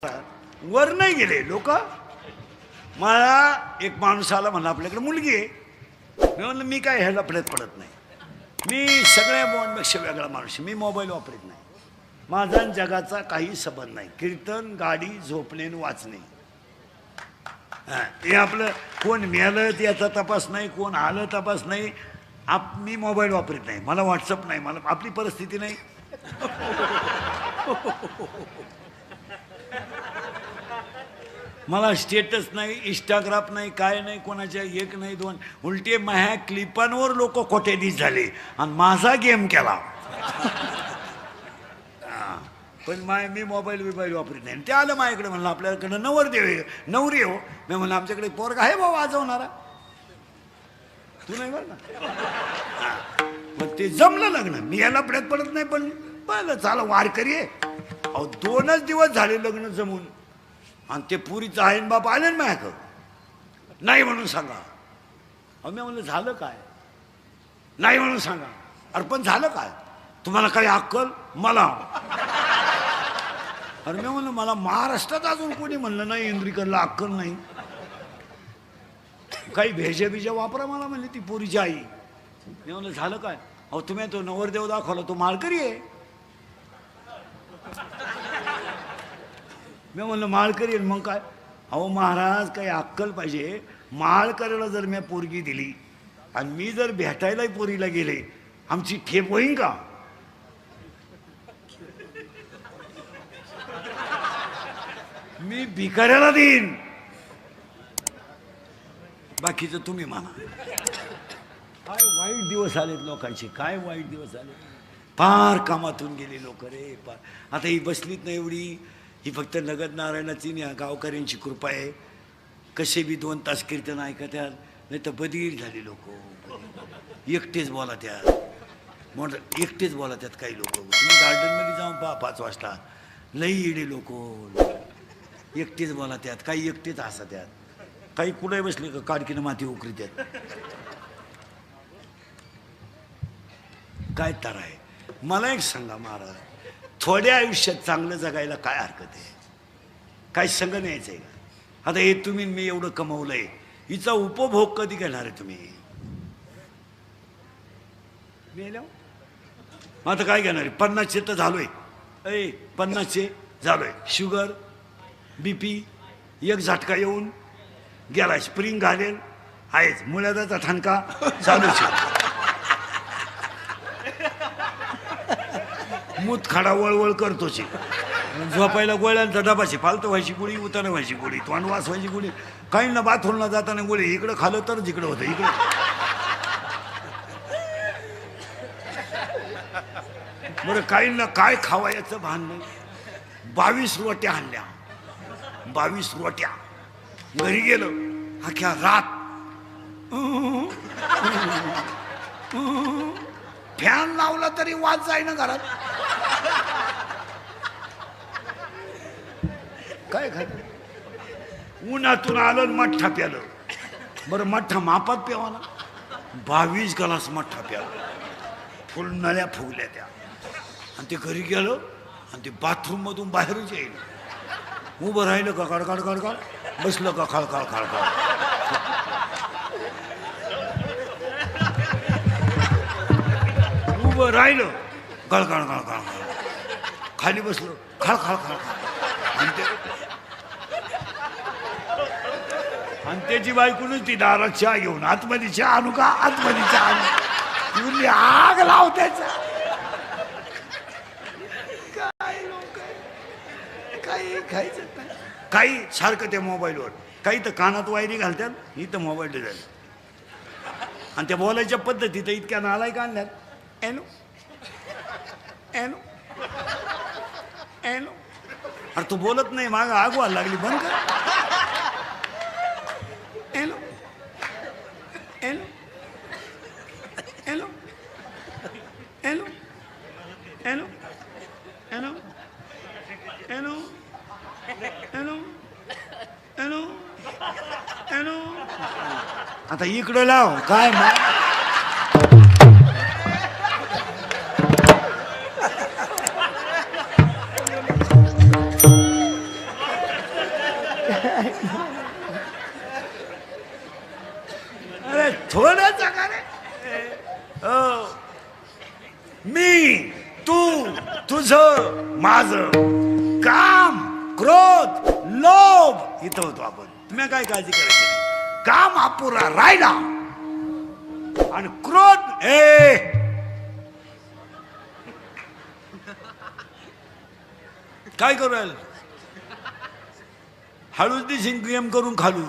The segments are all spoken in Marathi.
वर नाही गेले लोक. मला एक माणूस आला म्हणला आपल्याकडे मुलगी आहे. मी म्हणलं मी काय ह्याला पडत नाही. मी सगळ्या मोबाईलपेक्षा वेगळा माणूस. मी मोबाईल वापरत नाही. माझा जगाचा काही संबंध नाही. कीर्तन, गाडी, झोपणे आणि वाचणे हे आपलं. कोण मेलं याचा तपास नाही, कोण आलं तपास नाही. मी मोबाईल वापरत नाही. मला व्हॉट्सअप नाही. मला आपली परिस्थिती नाही. मला स्टेटस नाही, इंस्टाग्राम नाही, काय नाही, कोणाच्या एक नाही दोन. उलटे माझ्या क्लिपांवर लोक खोटेदीस झाले आणि माझा गेम केला. पण मी मोबाईल वापरत नाही. ते आलं माझ्याकडे. म्हणलं आपल्याकडे नवरी हो. मी म्हणलं आमच्याकडे पोरगा आहे बाबा वाजवणारा. तू नाही बरं ना. मग ते जमलं लग्न. मी याला पडत नाही. पण बरं चाल वारकरी आहे. अहो 2च दिवस झाले लग्न जमून आणि ते पुरीचं आहे बाप आले ना माझ्याकडं. नाही म्हणून सांगा. अहो मी म्हणलं झालं काय. नाही म्हणून सांगा. अरे पण झालं काय. तुम्हाला काही अक्कल. मला अरे मी म्हणलं मला महाराष्ट्रात अजून कोणी म्हणलं नाही इंद्रिकरला अक्कल नाही. काही भेजा वापरा मला म्हणले ती पोरीची आई. मी म्हणलं झालं काय. अहो तुम्ही तो नवरदेव दाखवला तो माळकरी आहे. मी म्हणलं माळकरी आहे मग काय. अहो महाराज काही अक्कल पाहिजे. माळकरीला जर मी पोरगी दिली आणि मी जर भेटायलाही पोरीला गेले आमची ठेप होईन का. मी भिकाऱ्याला देईन. बाकीचं तुम्ही म्हणा. काय वाईट दिवस आलेत लोकांचे. काय वाईट दिवस आले. फार कामातून गेले लोक रे. आता ही बसलीत नाही एवढी. ही फक्त नगद नारायणाची गावकऱ्यांची कृपा आहे. कसे बी 2 तास कीर्तन ऐकत्यात. नाही तर बधीर झाले लोक. एकटेच बोला त्यात. म्हणून एकटेच बोला त्यात काही लोक. तुम्ही गार्डनमध्ये जाऊन पहा 5 वाजता लई येडे लोक. एकटेच बोला त्यात. काही एकटेच हसा त्यात. काही कुठे बसले का काडकीनं माती उकरी त्यात. काय तर आहे. मला एक सांगा महाराज. थोड्या आयुष्यात चांगलं जगायला काय हरकत आहे. काय संग न्यायचं आहे का. आता हे तुम्ही मी एवढं कमवलंय. हिचा उपभोग कधी घेणार आहे तुम्ही. मग आता काय घेणार आहे. 50चे तर झालोय. 50चे झालोय. शुगर BP एक झटका येऊन गेला. स्प्रिंग घालेल आहेच. मुळ्याचा ठणका चालूच. मूत खाडा वळवळ करतोच. झोपायला गोळ्यांचा डबाची फालतू व्हायची गोळी, उताना व्हायची गोळी, तोंड वास व्हायची गोळी. काही ना बाथरूमला जाताना गोळी. इकडं खालं तरच इकडं होतं. इकडं बरं काही ना काय खावायचं भान नाही. 22 रोट्या आणल्या. 22 रोट्या. घरी गेलो अख्ख्या रात फॅन लावला तरी वाज जाईना घरात. काय खात. उन्हातून आलं मठ्ठा प्यालं. बरं मठ्ठा मापात प्यावाना. 22 ग्लास मठ्ठा प्यालं. फुल नळ्या फुगल्या त्या. आणि ते घरी गेलो आणि ते बाथरूम मधून बाहेरच येईल. उभं राहिलं का खडखड खडखड. बसलं का खळखळ खळखळ. उभं राहिलं गळगळ गळगळ. खाली बसलो खळखळ खळखळ. आणि त्याची बायकोनच ती दारात चहा घेऊन आतमध्ये चहा आणू का. आतमध्ये चहा आणू. आग लाव त्याचा. काय लोक काही खायचं नाही. काही सारखं त्या मोबाईलवर. काही तर कानात वायरी घालतात. इथं मोबाईल डिझाईन. आणि त्या बोलायच्या पद्धती तर इतक्या नालायक आणल्यात. एनो एनो एनो. अरे तू बोलत नाही माग आगवा लागली बंद कर. एनो एनो एनो एनो एनो एनो एनो एनो एनो एनो. आता इकडं लाव काय. अरे थोडं का रे? हो. मी तू तुझं माझं काम क्रोध लोभ इथं होतो आपण. तुम्ही काय काळजी करायची नाही. काम अपुरा राहिला आणि क्रोध काय करू राहिल? हळूच दिशील गेम करून खालून.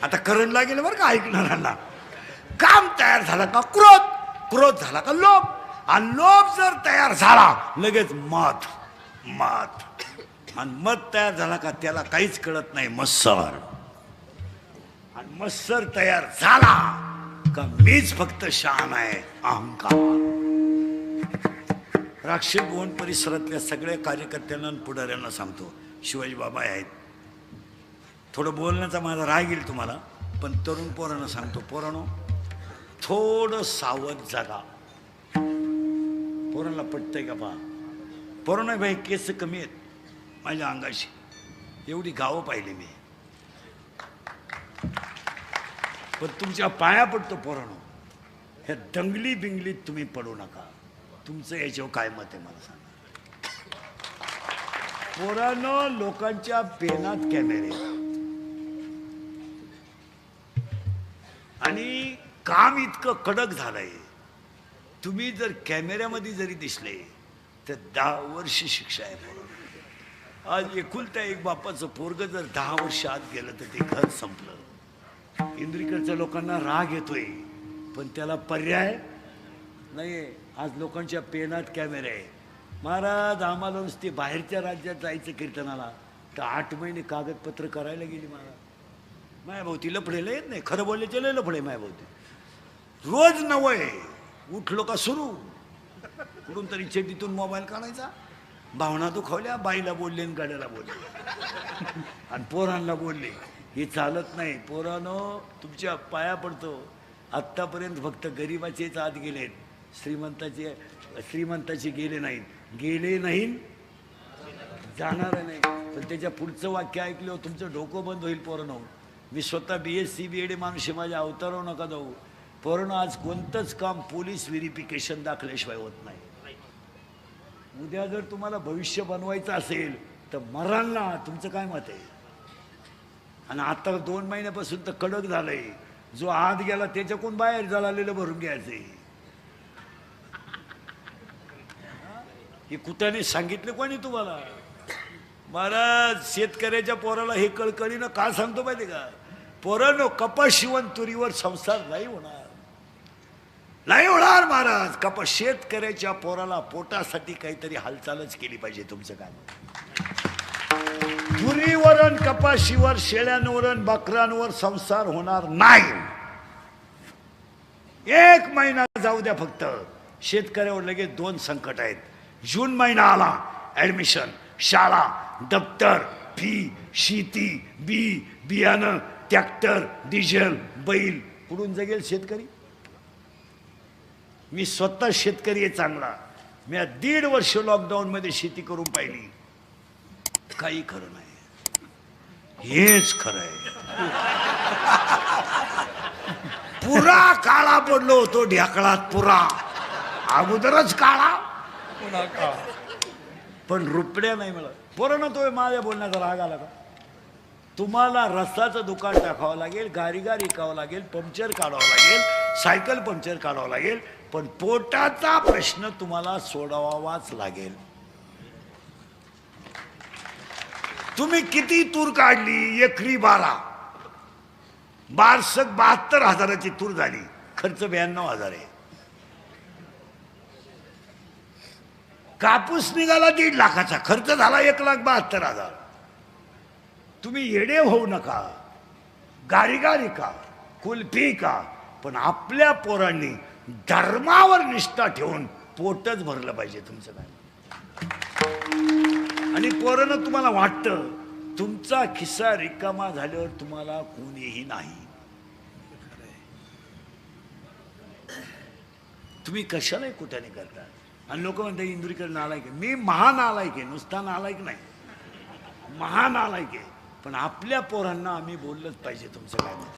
आता करंट लागेल बरं का ऐकणाऱ्यांना. काम तयार झाला का क्रोध, क्रोध झाला का लोभ, आणि लोभ जर तयार झाला लगेच मत, मत, आणि मत तयार झाला का त्याला काहीच कळत नाही मत्सर, आणि मत्सर तयार झाला का मीच फक्त शहाणा आहे अहंकार. राक्षस भुवन परिसरातल्या सगळ्या कार्यकर्त्यांना आणि पुढाऱ्यांना सांगतो, शिवाजी बाबा आहेत. थोडं बोलण्याचा माझा राग येईल तुम्हाला, पण तरुण पोरांना सांगतो, पोरांनो थोडं सावध जागा. पोरांना पटतंय का पहा. पोरांना भाई केस कमी आहेत माझ्या अंगाशी, एवढी गावं पाहिली मी, पण तुमच्या पाया पडतो पोरांनो, ह्या दंगली बिंगलीत तुम्ही पडू नका. तुमचं याच्यावर काय मत आहे मला सांगा. पोरांनो लोकांच्या पेनात कॅमेरे आणि काम इतकं कडक झालंय, तुम्ही जर कॅमेऱ्यामध्ये जरी दिसले तर 10 वर्ष शिक्षा आहे पोरांनो. आज एकुलता एक बापाचं पोरग जर 10 वर्ष आत गेलं तर ते घर संपलं. इंद्रिकडच्या लोकांना राग येतोय पण त्याला पर्याय नाही. आज लोकांच्या पेनात कॅमेरे आहे. महाराज आम्हाला नुसते बाहेरच्या राज्यात जायचं कीर्तनाला तर 8 महिने कागदपत्र करायला गेली महाराज. मायाभोवती लफडेला येत नाही, खरं बोलल्याचे लय लफडे मायाभोवती. रोज नवय उठलो का सुरू, कुठून तरी चेटीतून मोबाईल काढायचा, भावना दुखावल्या, बाईला बोलले आणि गाड्याला बोलले आणि पोरांना बोलले. हे चालत नाही. पोरांनो तुमच्या पाया पडतो, आत्तापर्यंत फक्त गरिबाचेच आत गेलेत, श्रीमंताचे गेले नाहीत, गेले नाहीत जाणार नाही. पण त्याच्या पुढचं वाक्य ऐकलं तुमचं डोकं बंद होईल पोरांनो. मी स्वतः BSc BEd माणूस आहे, माझ्या अवतारावर नका जाऊ पोरांनो. आज कोणतंच काम पोलीस व्हेरिफिकेशन दाखल्याशिवाय होत नाही. उद्या जर तुम्हाला भविष्य बनवायचं असेल तर मरांना तुमचं काय मत आहे. आणि आता 2 महिन्यापासून तर कडक झालंय, जो आत गेला त्याच्याकडून बाहेर झालेलं भरून घ्यायचंय. हे कुत्याने सांगितलं कोणी तुम्हाला? महाराज शेतकऱ्याच्या पोराला हे कळकळीनं का सांगतो माहिती का? पोरांनो कपास शिवण तुरीवर संसार नाही होणार, नाही होणार महाराज. कपास शेतकऱ्याच्या पोराला पोटासाठी काहीतरी हालचालच केली पाहिजे. तुमचं काय? तुरीवरण कपाशीवर शेळ्यांवरण बकरांवर संसार होणार नाही. 1 महिना जाऊ द्या फक्त. शेतकऱ्यावर लगेच 2 संकट आहेत. जून महिना आला, ऍडमिशन, शाळा, दप्तर, फी, शेती, बियाणं, ट्रॅक्टर, डिझेल, बैल. कुठून जगेल शेतकरी? मी स्वतः शेतकरी आहे चांगला. मी 1.5 वर्ष लॉकडाऊन मध्ये शेती करून पाहिली, काही खरं नाही. हेच खरं आहे. पुरा काळा पडलो होतो ढेकळात, पुरा अगोदरच काळा पण रुपड्या नाही मिळत. पोरांनो तो माझ्या बोलण्याचा राग आला का? तुम्हाला रस्त्याचं दुकान टाकावं लागेल, गारीगार विकावं लागेल, पंक्चर काढावं लागेल, सायकल पंक्चर काढावं लागेल, पण पोटाचा प्रश्न तुम्हाला सोडवावाच लागेल. तुम्ही किती तूर काढली? एकरी 12 बारसक 72,000ची तूर झाली, खर्च 92,000 आहे. कापूस निघाला 1.5 लाखाचा, खर्च झाला 1,72,000. तुम्ही येडे होऊ नका. गारीगारी का, कुल्फी का, पण आपल्या पोरांनी धर्मावर निष्ठा ठेवून पोटच भरलं पाहिजे. तुमचं काय? आणि पोरांना तुम्हाला वाटतं तुमचा खिस्सा रिकामा झाल्यावर तुम्हाला कोणीही नाही. तुम्ही कशालाही कुठे करता. आणि लोक म्हणतात इंदुरीकर नालायक आहे. मी महानालायक आहे, नुसता नालायक नाही. महान आलाय की, पण आपल्या पोरांना आम्ही बोललंच पाहिजे. तुमचं काय मत?